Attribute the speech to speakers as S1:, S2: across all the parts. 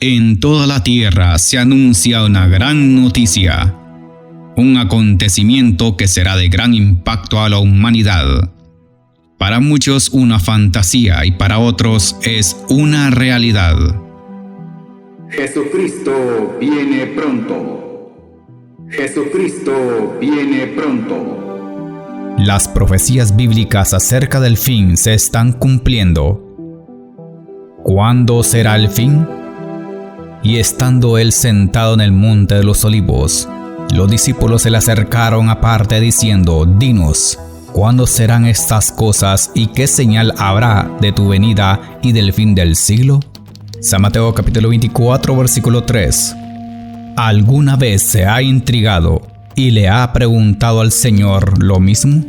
S1: En toda la tierra se anuncia una gran noticia, un acontecimiento que será de gran impacto a la humanidad. Para muchos una fantasía y para otros es una realidad.
S2: Jesucristo viene pronto. Jesucristo viene pronto.
S3: Las profecías bíblicas acerca del fin se están cumpliendo. ¿Cuándo será el fin? Y estando él sentado en el monte de los olivos, los discípulos se le acercaron aparte diciendo: Dinos, ¿cuándo serán estas cosas y qué señal habrá de tu venida y del fin del siglo? San Mateo capítulo 24 versículo 3. ¿Alguna vez se ha intrigado y le ha preguntado al Señor lo mismo?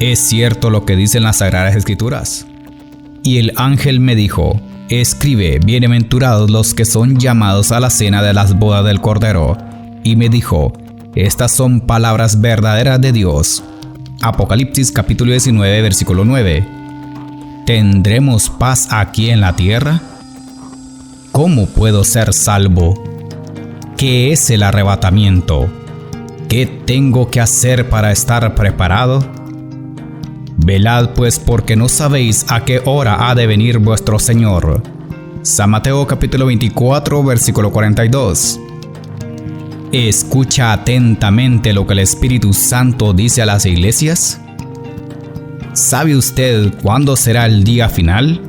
S3: ¿Es cierto lo que dicen las Sagradas Escrituras? Y el ángel me dijo: Escribe, bienaventurados los que son llamados a la cena de las bodas del Cordero. Y me dijo: Estas son palabras verdaderas de Dios. Apocalipsis capítulo 19 versículo 9. ¿Tendremos paz aquí en la tierra? ¿Cómo puedo ser salvo? ¿Qué es el arrebatamiento? ¿Qué tengo que hacer para estar preparado? Velad pues, porque no sabéis a qué hora ha de venir vuestro Señor. San Mateo capítulo 24 versículo 42. ¿Escucha atentamente lo que el Espíritu Santo dice a las iglesias? ¿Sabe usted cuándo será el día final?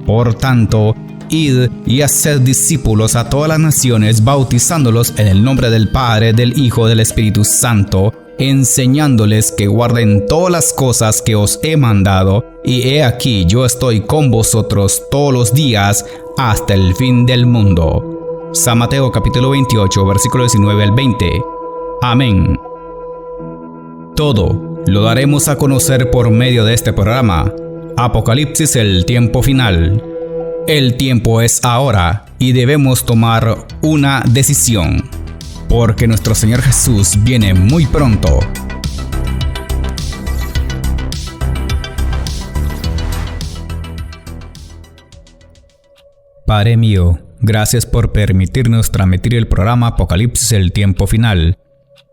S3: Por tanto, id y haced discípulos a todas las naciones, bautizándolos en el nombre del Padre, del Hijo, del Espíritu Santo, enseñándoles que guarden todas las cosas que os he mandado, y he aquí yo estoy con vosotros todos los días hasta el fin del mundo. San Mateo capítulo 28 versículo 19 al 20. Amén. Todo lo daremos a conocer por medio de este programa. Apocalipsis, el tiempo final. El tiempo es ahora y debemos tomar una decisión, porque nuestro Señor Jesús viene muy pronto. Padre mío, gracias por permitirnos transmitir el programa Apocalipsis, el tiempo final.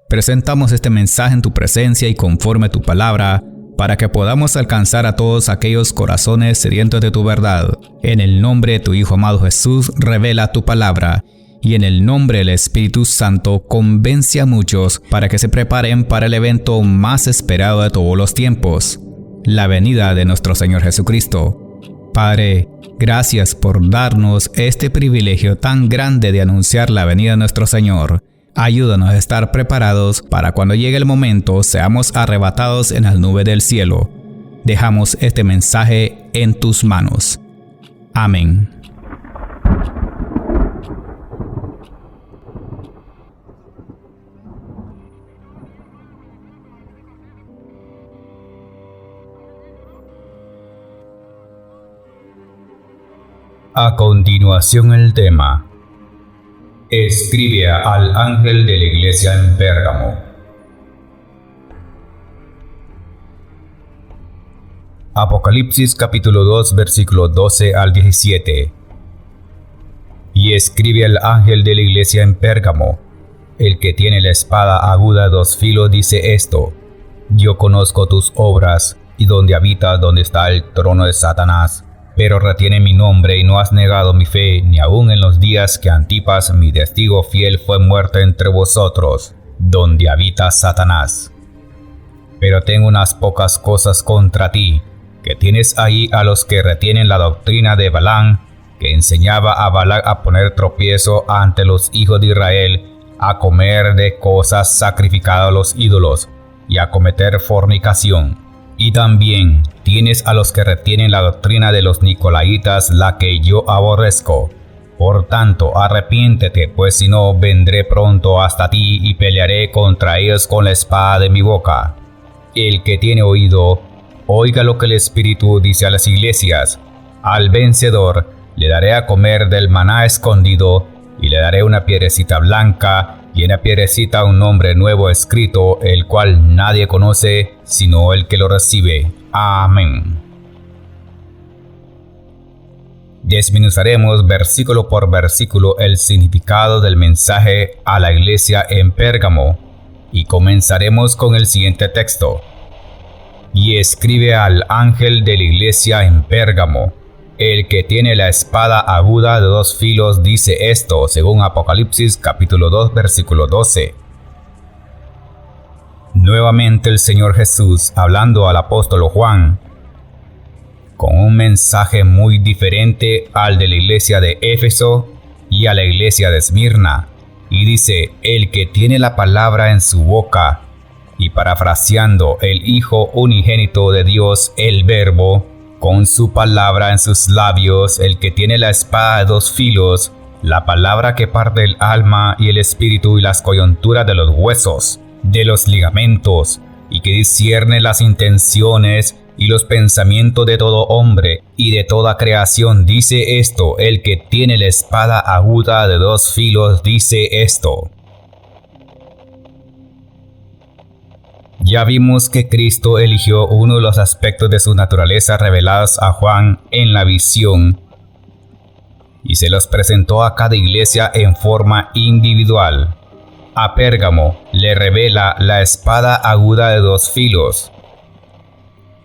S3: Presentamos este mensaje en tu presencia y conforme a tu palabra, para que podamos alcanzar a todos aquellos corazones sedientos de tu verdad. En el nombre de tu Hijo amado Jesús, revela tu palabra. Y en el nombre del Espíritu Santo, convence a muchos para que se preparen para el evento más esperado de todos los tiempos, la venida de nuestro Señor Jesucristo. Padre, gracias por darnos este privilegio tan grande de anunciar la venida de nuestro Señor. Ayúdanos a estar preparados para cuando llegue el momento seamos arrebatados en las nubes del cielo. Dejamos este mensaje en tus manos. Amén. A continuación el tema. Escribe al ángel de la iglesia en Pérgamo. Apocalipsis capítulo 2 versículo 12 al 17. Y escribe al ángel de la iglesia en Pérgamo: el que tiene la espada aguda de dos filos dice esto: Yo conozco tus obras y donde habitas, donde está el trono de Satanás. Pero retiene mi nombre y no has negado mi fe, ni aun en los días que Antipas, mi testigo fiel, fue muerto entre vosotros, donde habita Satanás. Pero tengo unas pocas cosas contra ti, que tienes ahí a los que retienen la doctrina de Balaam, que enseñaba a Balac a poner tropiezo ante los hijos de Israel, a comer de cosas sacrificadas a los ídolos, y a cometer fornicación. Y también tienes a los que retienen la doctrina de los Nicolaitas, la que yo aborrezco. Por tanto, arrepiéntete, pues si no, vendré pronto hasta ti y pelearé contra ellos con la espada de mi boca. El que tiene oído, oiga lo que el Espíritu dice a las iglesias. Al vencedor le daré a comer del maná escondido, y le daré una piedrecita blanca, y en la piedrecita un nombre nuevo escrito, el cual nadie conoce sino el que lo recibe. Amén. desmenuzaremos versículo por versículo el significado del mensaje a la iglesia en Pérgamo y comenzaremos con el siguiente texto. Y escribe al ángel de la iglesia en Pérgamo: el que tiene la espada aguda de 2 filos dice esto, según Apocalipsis capítulo 2 versículo 12. Nuevamente el Señor Jesús hablando al apóstol Juan, con un mensaje muy diferente al de la iglesia de Éfeso y a la iglesia de Esmirna, y dice: el que tiene la palabra en su boca, y parafraseando, el Hijo unigénito de Dios, el Verbo, con su palabra en sus labios, el que tiene la espada de 2 filos, la palabra que parte el alma y el espíritu y las coyunturas de los huesos, de los ligamentos, y que discierne las intenciones y los pensamientos de todo hombre y de toda creación, dice esto. El que tiene la espada aguda de 2 filos dice esto. Ya vimos que Cristo eligió uno de los aspectos de su naturaleza revelados a Juan en la visión y se los presentó a cada iglesia en forma individual. A Pérgamo le revela la espada aguda de 2 filos.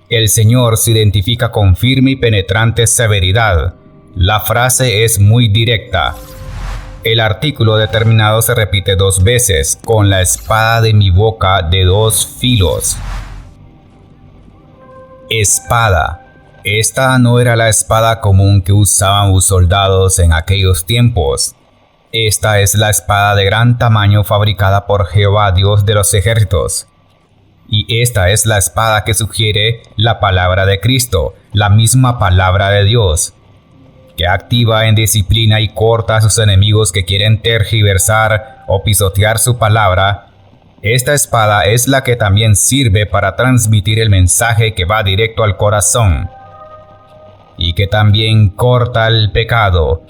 S3: El Señor se identifica con firme y penetrante severidad. La frase es muy directa. El artículo determinado se repite 2 veces: con la espada de mi boca de 2 filos. Espada. Esta no era la espada común que usaban los soldados en aquellos tiempos. Esta es la espada de gran tamaño fabricada por Jehová, Dios de los ejércitos. Y esta es la espada que sugiere la palabra de Cristo, la misma palabra de Dios, que activa en disciplina y corta a sus enemigos que quieren tergiversar o pisotear su palabra. Esta espada es la que también sirve para transmitir el mensaje que va directo al corazón y que también corta el pecado,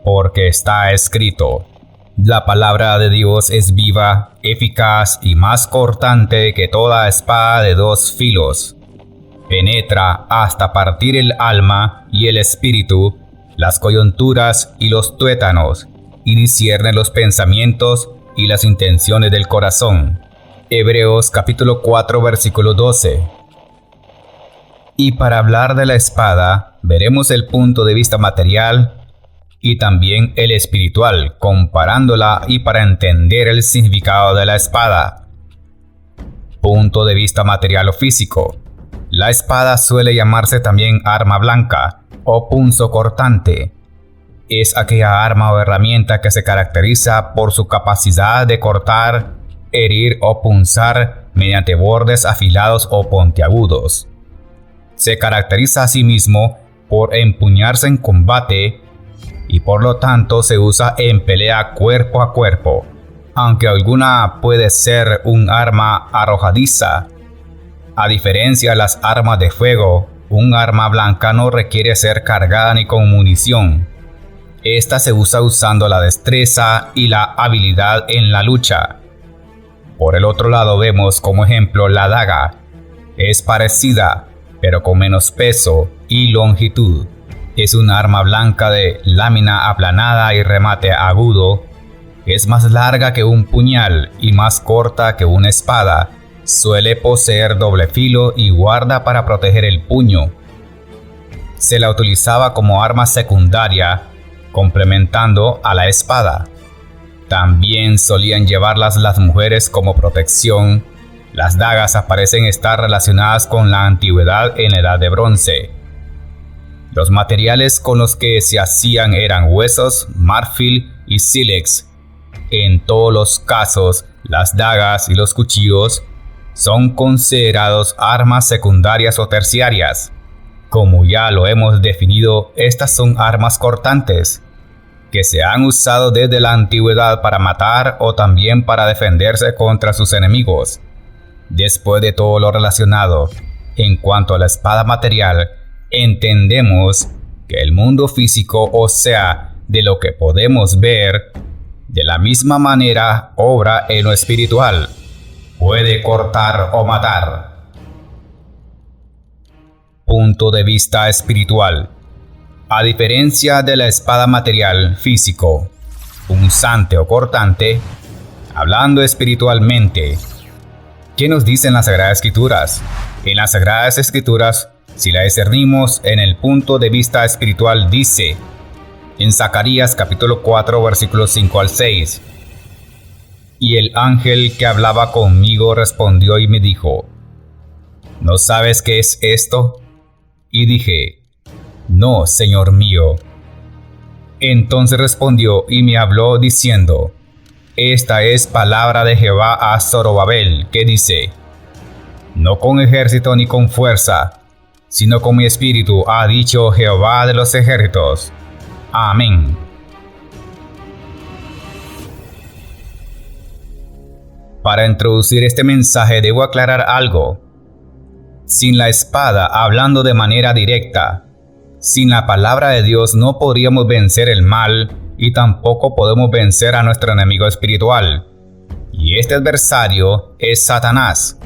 S3: porque está escrito: la palabra de Dios es viva, eficaz y más cortante que toda espada de 2 filos. Penetra hasta partir el alma y el espíritu, las coyunturas y los tuétanos, y discierne los pensamientos y las intenciones del corazón. Hebreos capítulo 4 versículo 12. Y para hablar de la espada, veremos el punto de vista material y también el espiritual, comparándola y para entender el significado de la espada. Punto de vista material o físico. La espada suele llamarse también arma blanca o punzo cortante. Es aquella arma o herramienta que se caracteriza por su capacidad de cortar, herir o punzar mediante bordes afilados o puntiagudos. Se caracteriza asimismo por empuñarse en combate y por lo tanto se usa en pelea cuerpo a cuerpo, aunque alguna puede ser un arma arrojadiza. A diferencia de las armas de fuego, un arma blanca no requiere ser cargada ni con munición. Esta se usa usando la destreza y la habilidad en la lucha. Por el otro lado vemos como ejemplo la daga. Es parecida, pero con menos peso y longitud. Es un arma blanca de lámina aplanada y remate agudo. Es más larga que un puñal y más corta que una espada. Suele poseer doble filo y guarda para proteger el puño. Se la utilizaba como arma secundaria, complementando a la espada. También solían llevarlas las mujeres como protección. Las dagas parecen estar relacionadas con la antigüedad en la edad de bronce. Los materiales con los que se hacían eran huesos, marfil y sílex. En todos los casos, las dagas y los cuchillos son considerados armas secundarias o terciarias. Como ya lo hemos definido, estas son armas cortantes, que se han usado desde la antigüedad para matar o también para defenderse contra sus enemigos. Después de todo lo relacionado, en cuanto a la espada material, entendemos que el mundo físico, o sea, de lo que podemos ver, de la misma manera obra en lo espiritual. Puede cortar o matar. Punto de vista espiritual. A diferencia de la espada material físico, punzante o cortante, hablando espiritualmente, ¿qué nos dicen las Sagradas Escrituras? En las Sagradas Escrituras, si la discernimos en el punto de vista espiritual, dice en Zacarías capítulo 4 versículos 5 al 6: Y el ángel que hablaba conmigo respondió y me dijo: ¿No sabes qué es esto? Y dije: No, Señor mío. Entonces respondió y me habló diciendo: Esta es palabra de Jehová a Zorobabel, que dice: No con ejército ni con fuerza, sino con mi espíritu, ha dicho Jehová de los ejércitos. Amén. Para introducir este mensaje debo aclarar algo. Sin la espada, hablando de manera directa, sin la palabra de Dios no podríamos vencer el mal y tampoco podemos vencer a nuestro enemigo espiritual. Y este adversario es Satanás.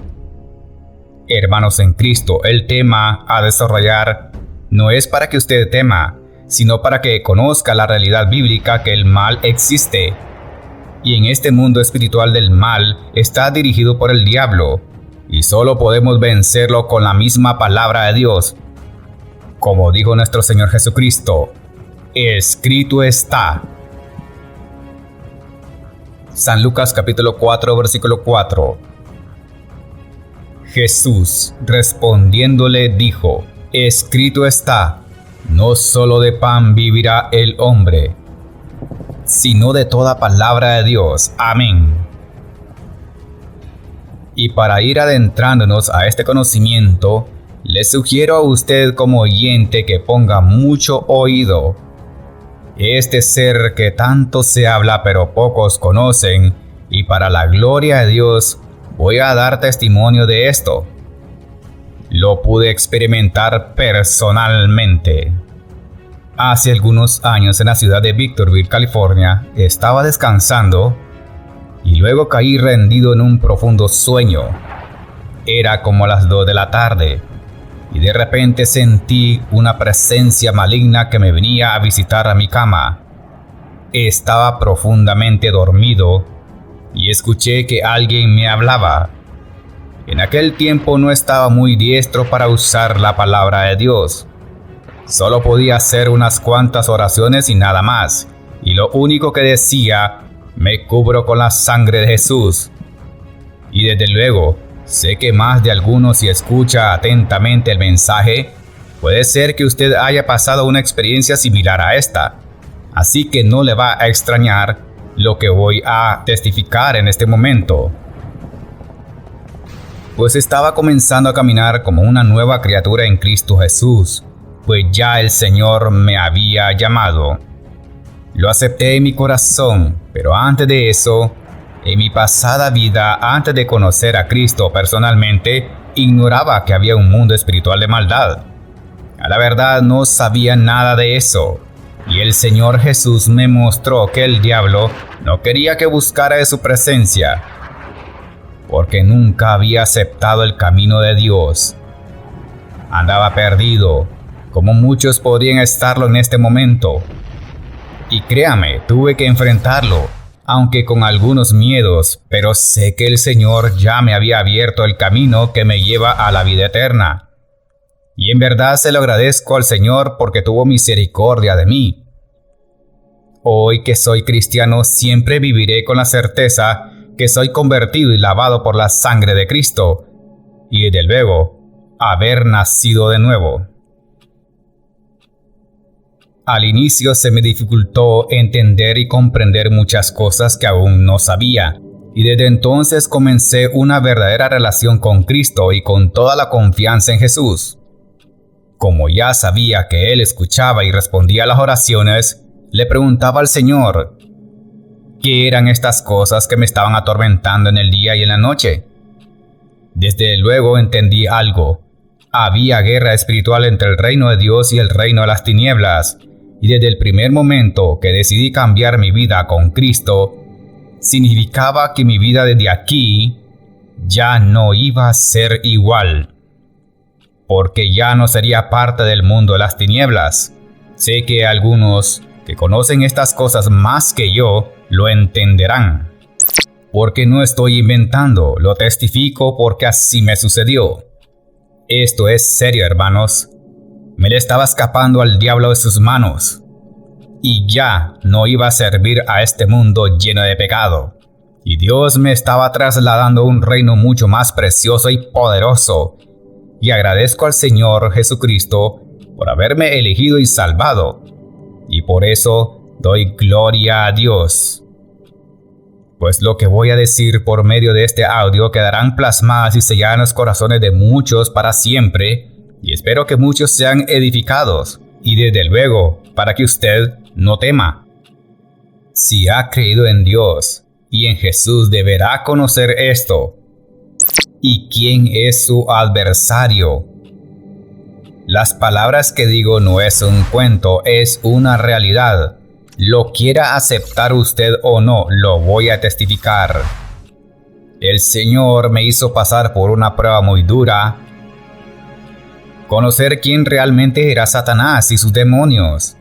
S3: Hermanos en Cristo, el tema a desarrollar no es para que usted tema, sino para que conozca la realidad bíblica que el mal existe. Y en este mundo espiritual del mal está dirigido por el diablo, y solo podemos vencerlo con la misma palabra de Dios. Como dijo nuestro Señor Jesucristo: escrito está. San Lucas capítulo 4 versículo 4. Jesús respondiéndole dijo: escrito está, no solo de pan vivirá el hombre, sino de toda palabra de Dios. Amén. Y para ir adentrándonos a este conocimiento, le sugiero a usted como oyente que ponga mucho oído. Este ser que tanto se habla pero pocos conocen, y para la gloria de Dios, voy a dar testimonio de esto. Lo pude experimentar personalmente. Hace algunos años en la ciudad de Victorville, California, estaba descansando y luego caí rendido en un profundo sueño. Era como las 2 de la tarde y de repente sentí una presencia maligna que me venía a visitar a mi cama. Estaba profundamente dormido y escuché que alguien me hablaba. En aquel tiempo no estaba muy diestro para usar la palabra de Dios. Solo podía hacer unas cuantas oraciones y nada más. Y lo único que decía: me cubro con la sangre de Jesús. Y desde luego, sé que más de algunos, si escucha atentamente el mensaje, puede ser que usted haya pasado una experiencia similar a esta. Así que no le va a extrañar lo que voy a testificar en este momento. Pues estaba comenzando a caminar como una nueva criatura en Cristo Jesús, pues ya el Señor me había llamado. Lo acepté en mi corazón, pero antes de eso, en mi pasada vida, antes de conocer a Cristo personalmente, ignoraba que había un mundo espiritual de maldad. A la verdad no sabía nada de eso, y el Señor Jesús me mostró que el diablo no quería que buscara de su presencia, porque nunca había aceptado el camino de Dios. Andaba perdido, como muchos podrían estarlo en este momento. Y créame, tuve que enfrentarlo, aunque con algunos miedos, pero sé que el Señor ya me había abierto el camino que me lleva a la vida eterna. Y en verdad se lo agradezco al Señor porque tuvo misericordia de mí. Hoy que soy cristiano, siempre viviré con la certeza que soy convertido y lavado por la sangre de Cristo, y desde luego, haber nacido de nuevo. Al inicio se me dificultó entender y comprender muchas cosas que aún no sabía, y desde entonces comencé una verdadera relación con Cristo y con toda la confianza en Jesús. Como ya sabía que Él escuchaba y respondía a las oraciones, le preguntaba al Señor: ¿qué eran estas cosas que me estaban atormentando en el día y en la noche? Desde luego entendí algo. Había guerra espiritual entre el reino de Dios y el reino de las tinieblas, y desde el primer momento que decidí cambiar mi vida con Cristo, significaba que mi vida desde aquí ya no iba a ser igual, porque ya no sería parte del mundo de las tinieblas, Sé que algunos que conocen estas cosas más que yo lo entenderán. Porque no estoy inventando, lo testifico porque así me sucedió. Esto es serio, hermanos. Me le estaba escapando al diablo de sus manos. Y ya no iba a servir a este mundo lleno de pecado. Y Dios me estaba trasladando a un reino mucho más precioso y poderoso. Y agradezco al Señor Jesucristo por haberme elegido y salvado. Y por eso doy gloria a Dios. Pues lo que voy a decir por medio de este audio quedarán plasmadas y selladas en los corazones de muchos para siempre. Y espero que muchos sean edificados. Y desde luego, para que usted no tema. Si ha creído en Dios y en Jesús, deberá conocer esto. ¿Y quién es su adversario? Las palabras que digo no es un cuento, es una realidad. Lo quiera aceptar usted o no, lo voy a testificar. El Señor me hizo pasar por una prueba muy dura. Conocer quién realmente era Satanás y sus demonios.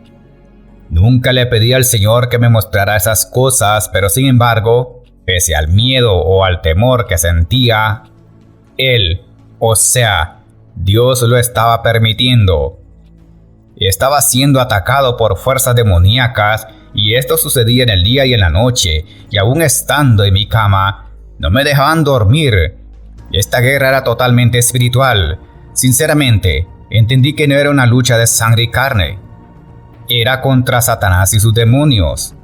S3: Nunca le pedí al Señor que me mostrara esas cosas, pero sin embargo, pese al miedo o al temor que sentía, Él, o sea, Dios lo estaba permitiendo. Estaba siendo atacado por fuerzas demoníacas y esto sucedía en el día y en la noche, y aún estando en mi cama, no me dejaban dormir. Esta guerra era totalmente espiritual. Sinceramente, entendí que no era una lucha de sangre y carne. Era contra Satanás y sus demonios.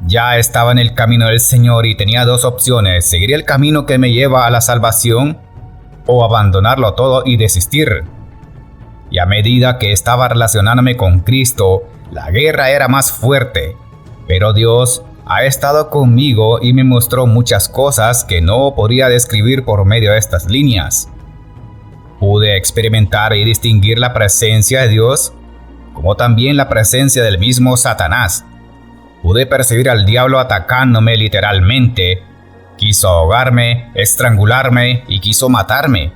S3: Ya estaba en el camino del Señor y tenía dos opciones: seguir el camino que me lleva a la salvación o abandonarlo todo y desistir. Y a medida que estaba relacionándome con Cristo, la guerra era más fuerte. Pero Dios ha estado conmigo y me mostró muchas cosas que no podría describir por medio de estas líneas. Pude experimentar y distinguir la presencia de Dios, como también la presencia del mismo Satanás. Pude percibir al diablo atacándome literalmente. Quiso ahogarme, estrangularme y quiso matarme.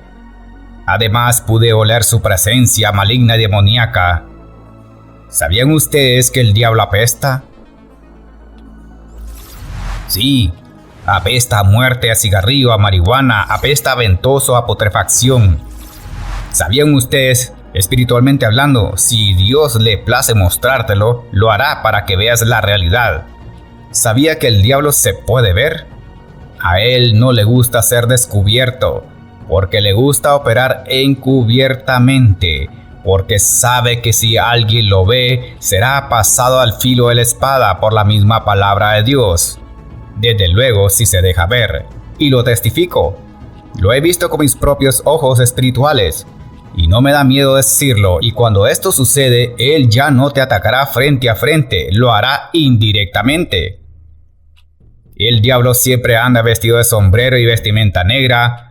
S3: Además, pude oler su presencia maligna y demoníaca. ¿Sabían ustedes que el diablo apesta? Sí, apesta a muerte, a cigarrillo, a marihuana, apesta a ventoso, a putrefacción. ¿Sabían ustedes, espiritualmente hablando, si Dios le place mostrártelo, lo hará para que veas la realidad? ¿Sabía que el diablo se puede ver? A él no le gusta ser descubierto, porque le gusta operar encubiertamente, porque sabe que si alguien lo ve, será pasado al filo de la espada por la misma palabra de Dios. Desde luego, si se deja ver, y lo testifico. Lo he visto con mis propios ojos espirituales, y no me da miedo decirlo, y cuando esto sucede, él ya no te atacará frente a frente, lo hará indirectamente. El diablo siempre anda vestido de sombrero y vestimenta negra.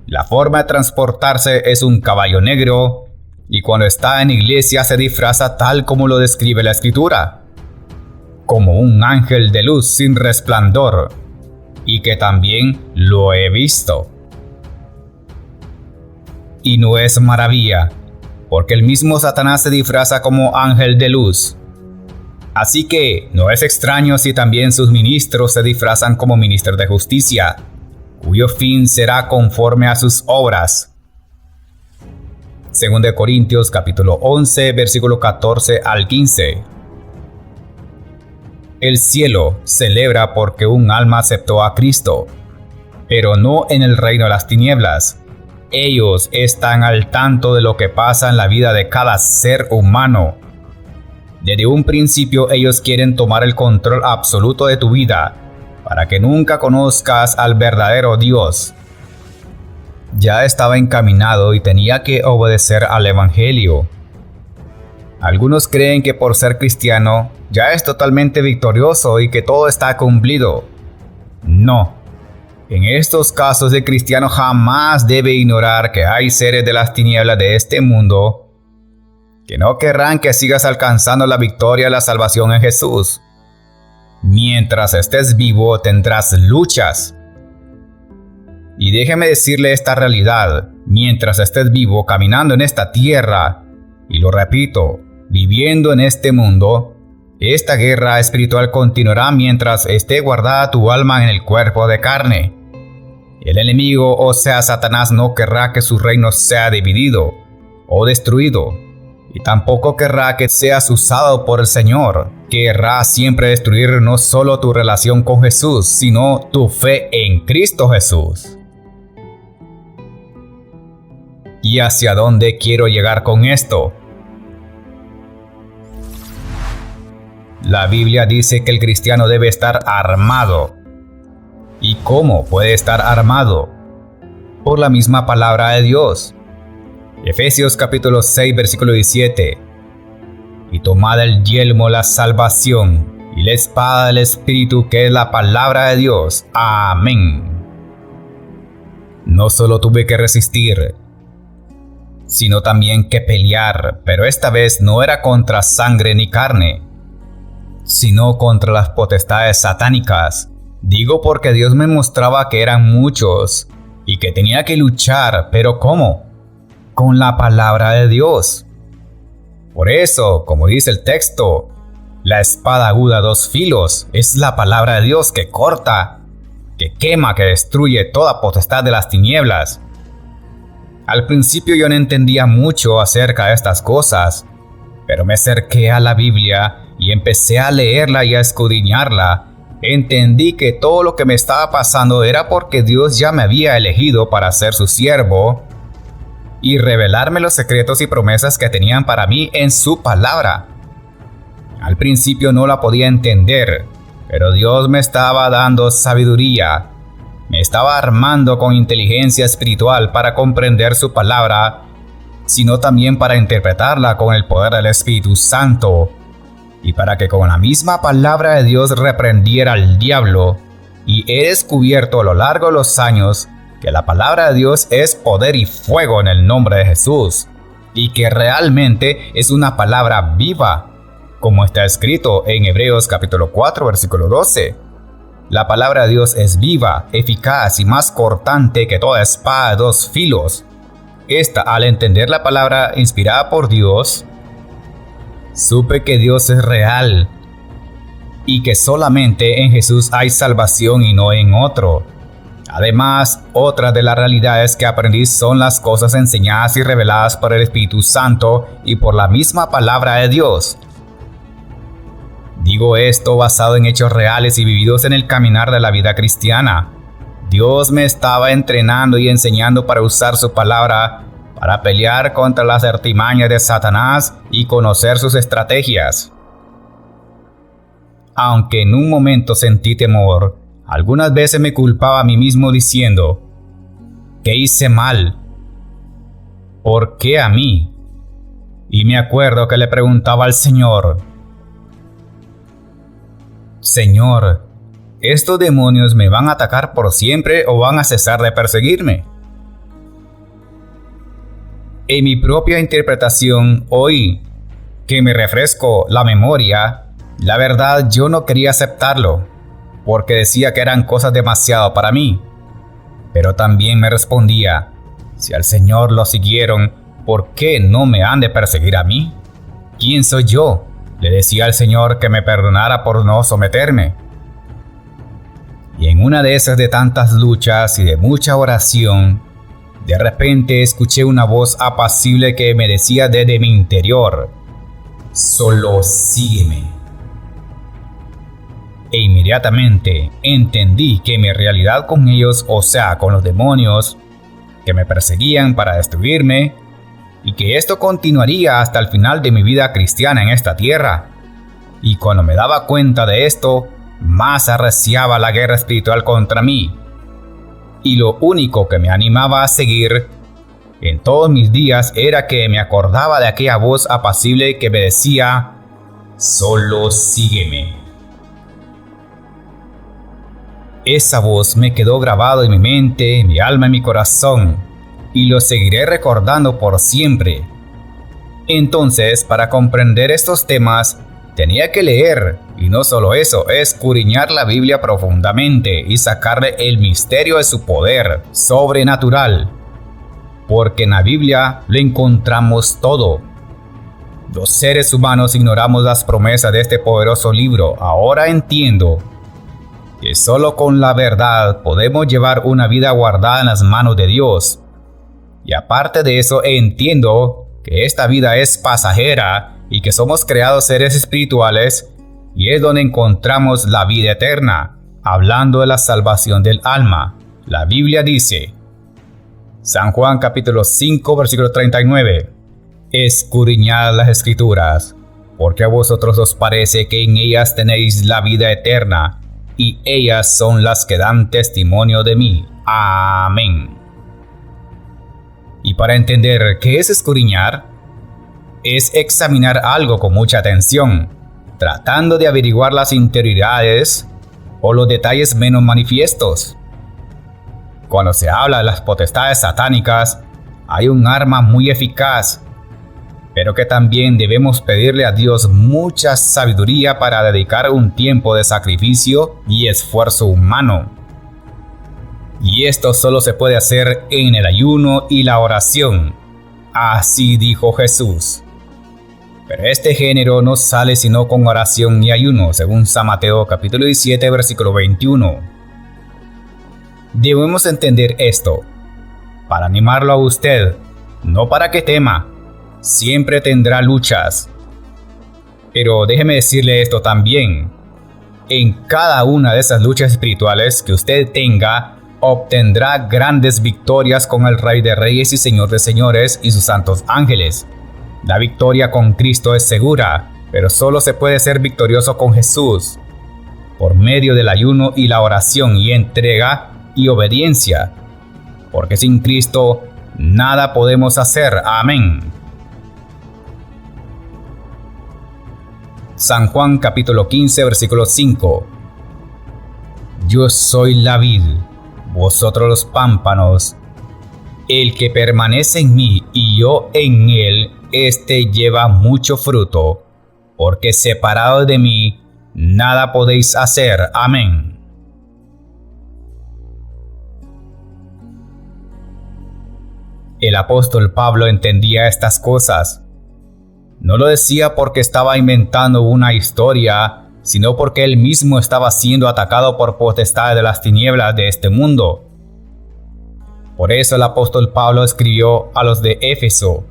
S3: La forma de transportarse es un caballo negro, y cuando está en iglesia se disfraza tal como lo describe la Escritura, como un ángel de luz sin resplandor, y que también lo he visto. Y no es maravilla, porque el mismo Satanás se disfraza como ángel de luz. Así que no es extraño si también sus ministros se disfrazan como ministros de justicia, cuyo fin será conforme a sus obras. 2 Corintios capítulo 11, versículo 14 al 15. El cielo celebra porque un alma aceptó a Cristo, pero no en el reino de las tinieblas. Ellos están al tanto de lo que pasa en la vida de cada ser humano. Desde un principio ellos quieren tomar el control absoluto de tu vida, para que nunca conozcas al verdadero Dios. Ya estaba encaminado y tenía que obedecer al Evangelio. Algunos creen que por ser cristiano ya es totalmente victorioso y que todo está cumplido. No. En estos casos el cristiano jamás debe ignorar que hay seres de las tinieblas de este mundo que no querrán que sigas alcanzando la victoria y la salvación en Jesús. Mientras estés vivo tendrás luchas. Y déjeme decirle esta realidad: mientras estés vivo caminando en esta tierra, y lo repito, viviendo en este mundo, esta guerra espiritual continuará mientras esté guardada tu alma en el cuerpo de carne. El enemigo, o sea Satanás, no querrá que su reino sea dividido o destruido, y tampoco querrá que seas usado por el Señor. Querrá siempre destruir no solo tu relación con Jesús, sino tu fe en Cristo Jesús. ¿Y hacia dónde quiero llegar con esto? La Biblia dice que el cristiano debe estar armado. ¿Y cómo puede estar armado? Por la misma palabra de Dios. Efesios capítulo 6, versículo 17. Y tomad el yelmo, la salvación, y la espada del Espíritu, que es la palabra de Dios. Amén. No solo tuve que resistir, sino también que pelear, pero esta vez no era contra sangre ni carne, sino contra las potestades satánicas. Digo porque Dios me mostraba que eran muchos y que tenía que luchar, pero ¿cómo? Con la palabra de Dios. Por eso, como dice el texto, la espada aguda a dos filos es la palabra de Dios que corta, que quema, que destruye toda potestad de las tinieblas. Al principio yo no entendía mucho acerca de estas cosas, pero me acerqué a la Biblia y empecé a leerla y a escudriñarla. Entendí que todo lo que me estaba pasando era porque Dios ya me había elegido para ser su siervo y revelarme los secretos y promesas que tenían para mí en su palabra. Al principio no la podía entender, pero Dios me estaba dando sabiduría. Me estaba armando con inteligencia espiritual para comprender su palabra, sino también para interpretarla con el poder del Espíritu Santo, y para que con la misma palabra de Dios reprendiera al diablo. Y he descubierto a lo largo de los años que la palabra de Dios es poder y fuego en el nombre de Jesús, y que realmente es una palabra viva, como está escrito en Hebreos capítulo 4, versículo 12. La palabra de Dios es viva, eficaz y más cortante que toda espada de dos filos. Esta, al entender la palabra inspirada por Dios, supe que Dios es real y que solamente en Jesús hay salvación y no en otro. Además, otra de las realidades que aprendí son las cosas enseñadas y reveladas por el Espíritu Santo y por la misma palabra de Dios. Digo esto basado en hechos reales y vividos en el caminar de la vida cristiana. Dios me estaba entrenando y enseñando para usar su palabra para pelear contra las artimañas de Satanás y conocer sus estrategias. Aunque en un momento sentí temor, algunas veces me culpaba a mí mismo diciendo: ¿qué hice mal? ¿Por qué a mí? Y me acuerdo que le preguntaba al Señor: Señor, ¿estos demonios me van a atacar por siempre o van a cesar de perseguirme? En mi propia interpretación, hoy que me refresco la memoria, la verdad yo no quería aceptarlo, porque decía que eran cosas demasiado para mí. Pero también me respondía: si al Señor lo siguieron, ¿por qué no me han de perseguir a mí? ¿Quién soy yo? Le decía al Señor que me perdonara por no someterme. Y en una de esas de tantas luchas y de mucha oración, de repente escuché una voz apacible que me decía desde mi interior: solo sígueme. E inmediatamente entendí que mi realidad con ellos, o sea, con los demonios que me perseguían para destruirme, y que esto continuaría hasta el final de mi vida cristiana en esta tierra. Y cuando me daba cuenta de esto, más arreciaba la guerra espiritual contra mí. Y lo único que me animaba a seguir en todos mis días era que me acordaba de aquella voz apacible que me decía: solo sígueme. Esa voz me quedó grabado en mi mente, en mi alma, en mi corazón, y lo seguiré recordando por siempre. Entonces, para comprender estos temas, tenía que leer, y no solo eso, escudriñar la Biblia profundamente y sacarle el misterio de su poder sobrenatural, porque en la Biblia lo encontramos todo. Los seres humanos ignoramos las promesas de este poderoso libro. Ahora entiendo que solo con la verdad podemos llevar una vida guardada en las manos de Dios. Y aparte de eso, entiendo que esta vida es pasajera y que somos creados seres espirituales, y es donde encontramos la vida eterna. Hablando de la salvación del alma, la Biblia dice, San Juan capítulo 5 versículo 39, escudriñad las escrituras, porque a vosotros os parece que en ellas tenéis la vida eterna, y ellas son las que dan testimonio de mí. Amén. Y para entender qué es escudriñar, es examinar algo con mucha atención, tratando de averiguar las interioridades o los detalles menos manifiestos. Cuando se habla de las potestades satánicas, hay un arma muy eficaz, pero que también debemos pedirle a Dios mucha sabiduría para dedicar un tiempo de sacrificio y esfuerzo humano. Y esto solo se puede hacer en el ayuno y la oración. Así dijo Jesús. Pero este género no sale sino con oración y ayuno, según San Mateo capítulo 17, versículo 21. Debemos entender esto, para animarlo a usted, no para que tema. Siempre tendrá luchas. Pero déjeme decirle esto también. En cada una de esas luchas espirituales que usted tenga, obtendrá grandes victorias con el Rey de Reyes y Señor de Señores y sus santos ángeles. La victoria con Cristo es segura, pero solo se puede ser victorioso con Jesús, por medio del ayuno y la oración y entrega y obediencia, porque sin Cristo nada podemos hacer. Amén. San Juan capítulo 15 versículo 5. Yo soy la vid, vosotros los pámpanos. El que permanece en mí y yo en él, éste lleva mucho fruto, porque separado de mí nada podéis hacer. Amén. El apóstol Pablo entendía estas cosas. No lo decía porque estaba inventando una historia, sino porque él mismo estaba siendo atacado por potestades de las tinieblas de este mundo. Por eso el apóstol Pablo escribió a los de Éfeso,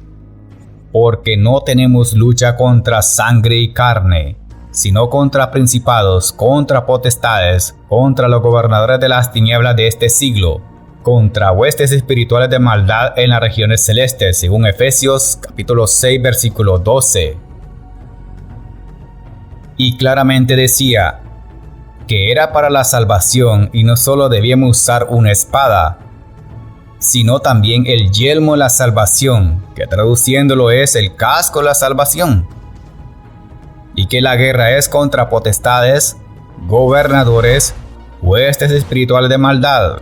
S3: porque no tenemos lucha contra sangre y carne, sino contra principados, contra potestades, contra los gobernadores de las tinieblas de este siglo, contra huestes espirituales de maldad en las regiones celestes, según Efesios capítulo 6 versículo 12. Y claramente decía que era para la salvación y no solo debíamos usar una espada, sino también el yelmo de la salvación, que traduciéndolo es el casco de la salvación. Y que la guerra es contra potestades, gobernadores, huestes espirituales de maldad.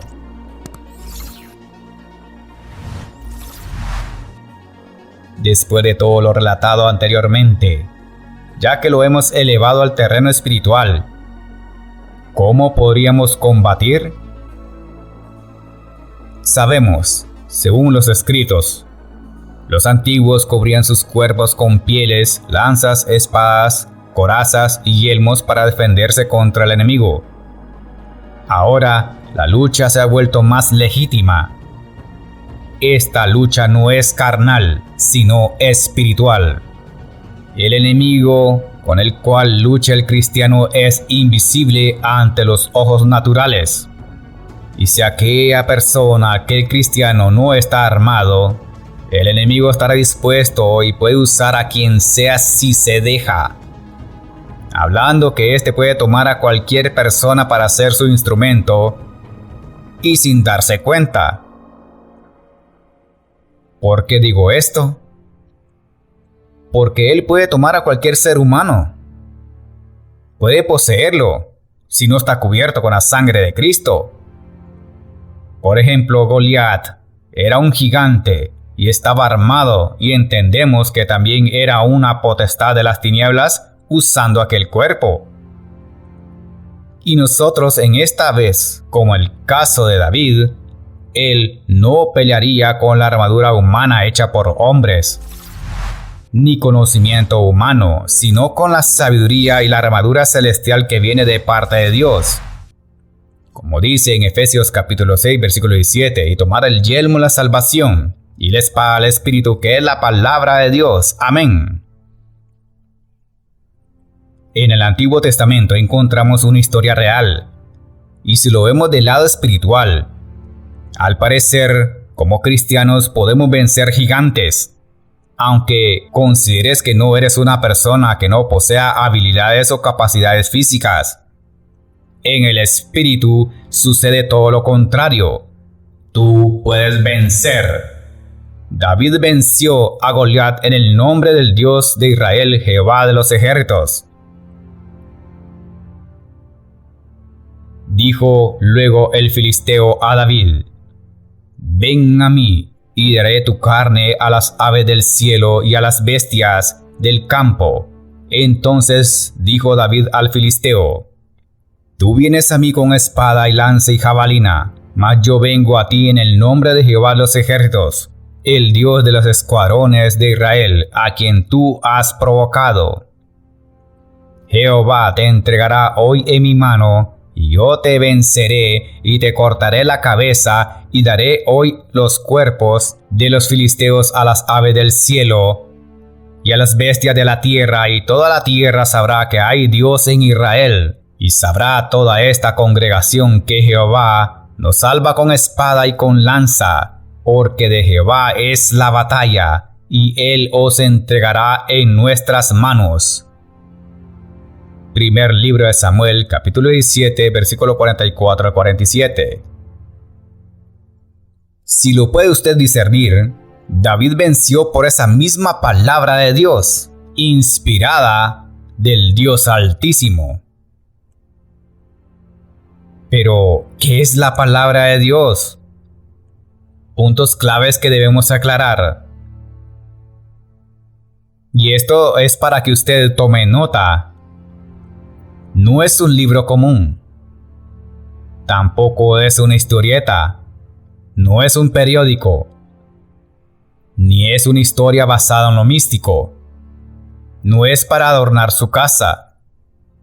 S3: Después de todo lo relatado anteriormente, ya que lo hemos elevado al terreno espiritual, ¿cómo podríamos combatir? Sabemos, según los escritos, los antiguos cubrían sus cuerpos con pieles, lanzas, espadas, corazas y yelmos para defenderse contra el enemigo. Ahora, la lucha se ha vuelto más legítima. Esta lucha no es carnal, sino espiritual. El enemigo con el cual lucha el cristiano es invisible ante los ojos naturales. Y si aquella persona, aquel cristiano no está armado, el enemigo estará dispuesto y puede usar a quien sea si se deja. Hablando que éste puede tomar a cualquier persona para ser su instrumento y sin darse cuenta. ¿Por qué digo esto? Porque él puede tomar a cualquier ser humano. Puede poseerlo si no está cubierto con la sangre de Cristo. Por ejemplo, Goliat era un gigante y estaba armado, y entendemos que también era una potestad de las tinieblas usando aquel cuerpo. Y nosotros en esta vez, como el caso de David, él no pelearía con la armadura humana hecha por hombres, ni conocimiento humano, sino con la sabiduría y la armadura celestial que viene de parte de Dios. Como dice en Efesios capítulo 6, versículo 17, y tomad el yelmo de la salvación y la espada del Espíritu, que es la palabra de Dios. Amén. En el Antiguo Testamento encontramos una historia real, y si lo vemos del lado espiritual, al parecer, como cristianos podemos vencer gigantes. Aunque consideres que no eres una persona que no posea habilidades o capacidades físicas, en el espíritu sucede todo lo contrario. Tú puedes vencer. David venció a Goliat en el nombre del Dios de Israel, Jehová de los ejércitos. Dijo luego el filisteo a David: ven a mí, y daré tu carne a las aves del cielo y a las bestias del campo. Entonces dijo David al filisteo: tú vienes a mí con espada y lanza y jabalina, mas yo vengo a ti en el nombre de Jehová de los ejércitos, el Dios de los escuadrones de Israel, a quien tú has provocado. Jehová te entregará hoy en mi mano, y yo te venceré y te cortaré la cabeza, y daré hoy los cuerpos de los filisteos a las aves del cielo y a las bestias de la tierra, y toda la tierra sabrá que hay Dios en Israel, y sabrá toda esta congregación que Jehová nos salva con espada y con lanza, porque de Jehová es la batalla, y él os entregará en nuestras manos. Primer libro de Samuel, capítulo 17, versículo 44 al 47. Si lo puede usted discernir, David venció por esa misma palabra de Dios, inspirada del Dios Altísimo. Pero, ¿qué es la palabra de Dios? Puntos claves que debemos aclarar. Y esto es para que usted tome nota. No es un libro común. Tampoco es una historieta. No es un periódico. Ni es una historia basada en lo místico. No es para adornar su casa.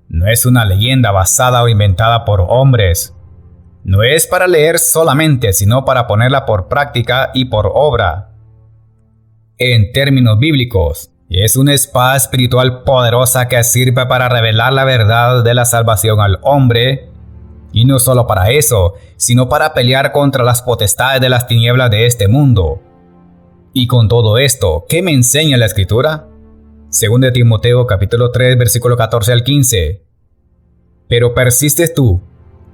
S3: No es una leyenda basada o inventada por hombres. No es para leer solamente, sino para ponerla por práctica y por obra. En términos bíblicos, es una espada espiritual poderosa que sirve para revelar la verdad de la salvación al hombre, y no solo para eso, sino para pelear contra las potestades de las tinieblas de este mundo. Y con todo esto, ¿qué me enseña la Escritura? 2 Timoteo capítulo 3, versículo 14 al 15. Pero persistes tú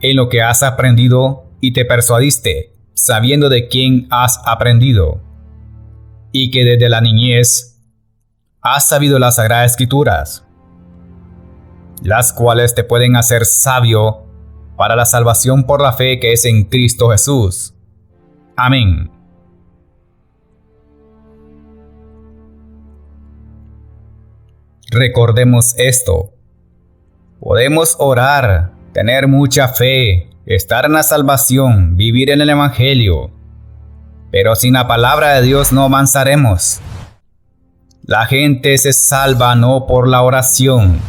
S3: en lo que has aprendido y te persuadiste, sabiendo de quién has aprendido, y que desde la niñez has sabido las Sagradas Escrituras, las cuales te pueden hacer sabio para la salvación por la fe que es en Cristo Jesús. Amén. Recordemos esto. Podemos orar, tener mucha fe, estar en la salvación, vivir en el Evangelio, pero sin la palabra de Dios no avanzaremos. La gente se salva no por la oración.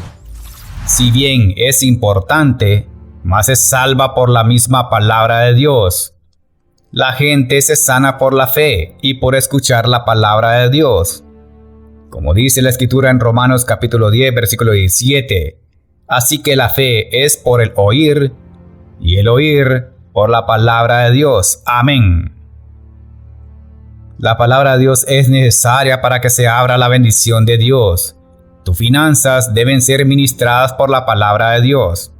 S3: Si bien es importante, más se salva por la misma palabra de Dios. La gente se sana por la fe y por escuchar la palabra de Dios. Como dice la Escritura en Romanos capítulo 10, versículo 17. Así que la fe es por el oír, y el oír por la palabra de Dios. Amén. La palabra de Dios es necesaria para que se abra la bendición de Dios. Tus finanzas deben ser ministradas por la palabra de Dios.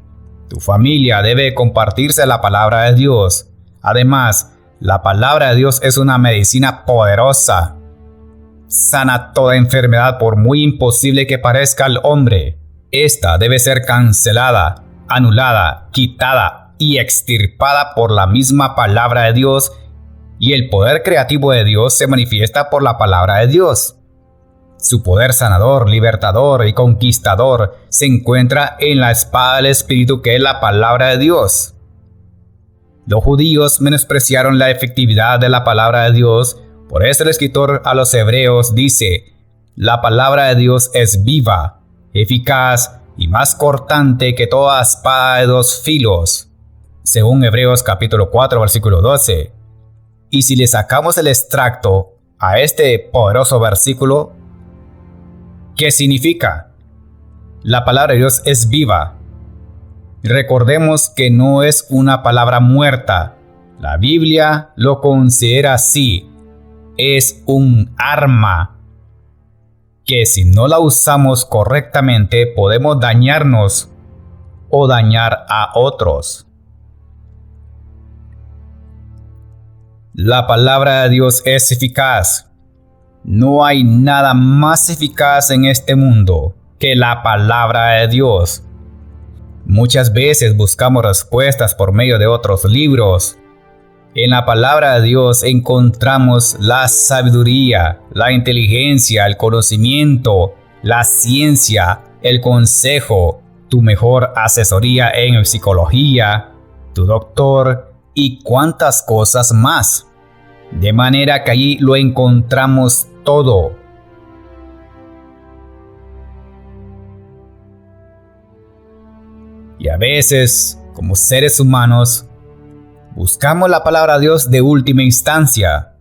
S3: Tu familia debe compartirse la palabra de Dios. Además, la palabra de Dios es una medicina poderosa. Sana toda enfermedad por muy imposible que parezca al hombre. Esta debe ser cancelada, anulada, quitada y extirpada por la misma palabra de Dios, y el poder creativo de Dios se manifiesta por la palabra de Dios. Su poder sanador, libertador y conquistador se encuentra en la espada del Espíritu, que es la palabra de Dios. Los judíos menospreciaron la efectividad de la palabra de Dios. Por eso el escritor a los Hebreos dice: La palabra de Dios es viva, eficaz y más cortante que toda espada de dos filos, según Hebreos capítulo 4, versículo 12. Y si le sacamos el extracto a este poderoso versículo, ¿qué significa? La palabra de Dios es viva. Recordemos que no es una palabra muerta. La Biblia lo considera así. Es un arma que si no la usamos correctamente podemos dañarnos o dañar a otros. La palabra de Dios es eficaz. No hay nada más eficaz en este mundo que la palabra de Dios. Muchas veces buscamos respuestas por medio de otros libros. En la palabra de Dios encontramos la sabiduría, la inteligencia, el conocimiento, la ciencia, el consejo, tu mejor asesoría en psicología, tu doctor y cuantas cosas más. De manera que allí lo encontramos todo. Y a veces, como seres humanos, buscamos la palabra de Dios de última instancia.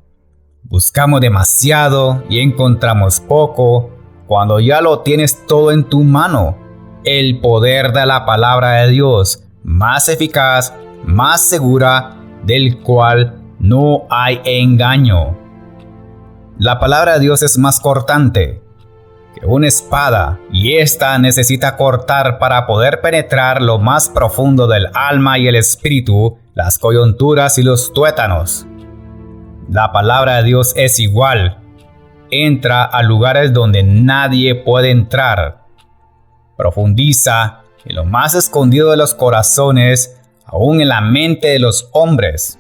S3: Buscamos demasiado y encontramos poco cuando ya lo tienes todo en tu mano. El poder de la palabra de Dios, más eficaz, más segura, del cual no hay engaño. La palabra de Dios es más cortante que una espada, y esta necesita cortar para poder penetrar lo más profundo del alma y el espíritu, las coyunturas y los tuétanos. La palabra de Dios es igual. Entra a lugares donde nadie puede entrar. Profundiza en lo más escondido de los corazones, aún en la mente de los hombres.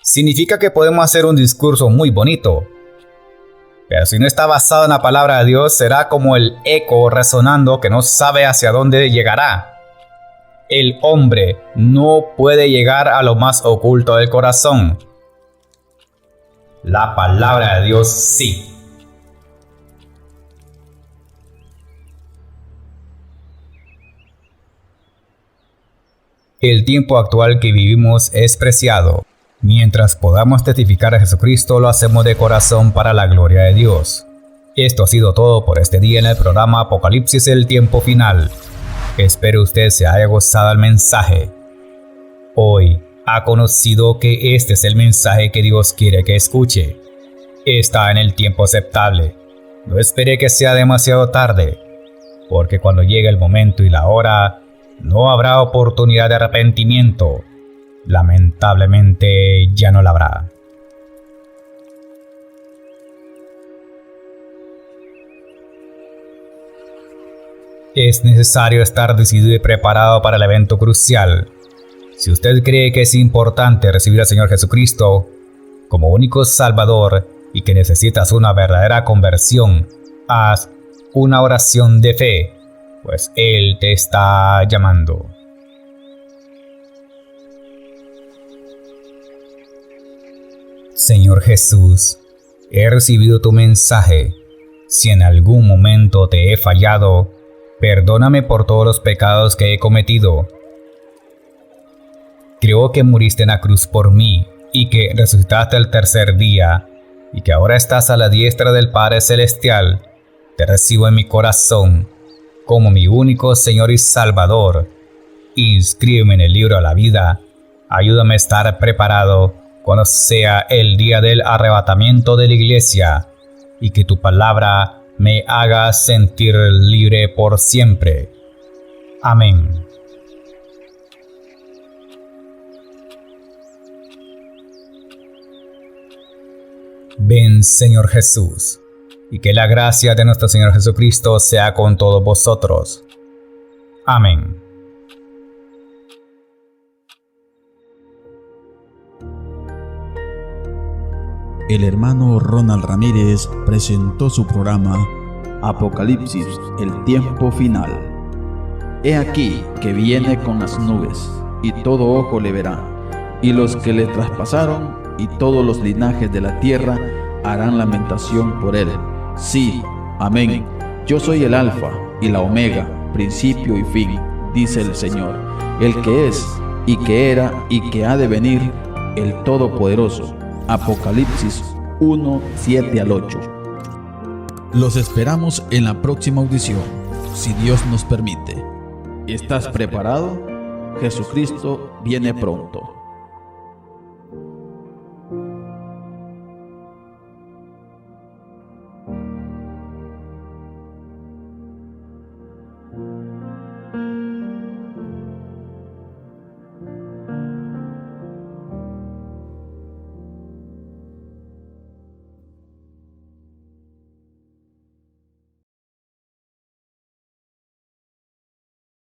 S3: Significa que podemos hacer un discurso muy bonito, pero si no está basado en la palabra de Dios, será como el eco resonando que no sabe hacia dónde llegará. El hombre no puede llegar a lo más oculto del corazón. La palabra de Dios sí. El tiempo actual que vivimos es preciado. Mientras podamos testificar a Jesucristo, lo hacemos de corazón para la gloria de Dios. Esto ha sido todo por este día en el programa Apocalipsis, el tiempo final. Espero usted se haya gozado el mensaje. Hoy ha conocido que este es el mensaje que Dios quiere que escuche. Está en el tiempo aceptable. No espere que sea demasiado tarde, porque cuando llegue el momento y la hora, no habrá oportunidad de arrepentimiento. Lamentablemente ya no la habrá. Es necesario estar decidido y preparado para el evento crucial. Si usted cree que es importante recibir al Señor Jesucristo como único Salvador y que necesitas una verdadera conversión, haz una oración de fe, pues Él te está llamando. Señor Jesús, he recibido tu mensaje. Si en algún momento te he fallado, perdóname por todos los pecados que he cometido. Creo que muriste en la cruz por mí y que resucitaste el tercer día y que ahora estás a la diestra del Padre Celestial. Te recibo en mi corazón como mi único Señor y Salvador. Inscríbeme en el libro de la vida. Ayúdame a estar preparado cuando sea el día del arrebatamiento de la iglesia, y que tu palabra me haga sentir libre por siempre. Amén. Ven, Señor Jesús, y que la gracia de nuestro Señor Jesucristo sea con todos vosotros. Amén.
S4: El hermano Ronald Ramírez presentó su programa Apocalipsis, el tiempo final. He aquí que viene con las nubes, y todo ojo le verá, y los que le traspasaron, y todos los linajes de la tierra harán lamentación por él. Sí, amén. Yo soy el Alfa y la Omega, principio y fin, dice el Señor, el que es, y que era, y que ha de venir, el Todopoderoso. Apocalipsis 1, 7 al 8. Los esperamos en la próxima audición, si Dios nos permite. ¿Estás preparado? Jesucristo viene pronto.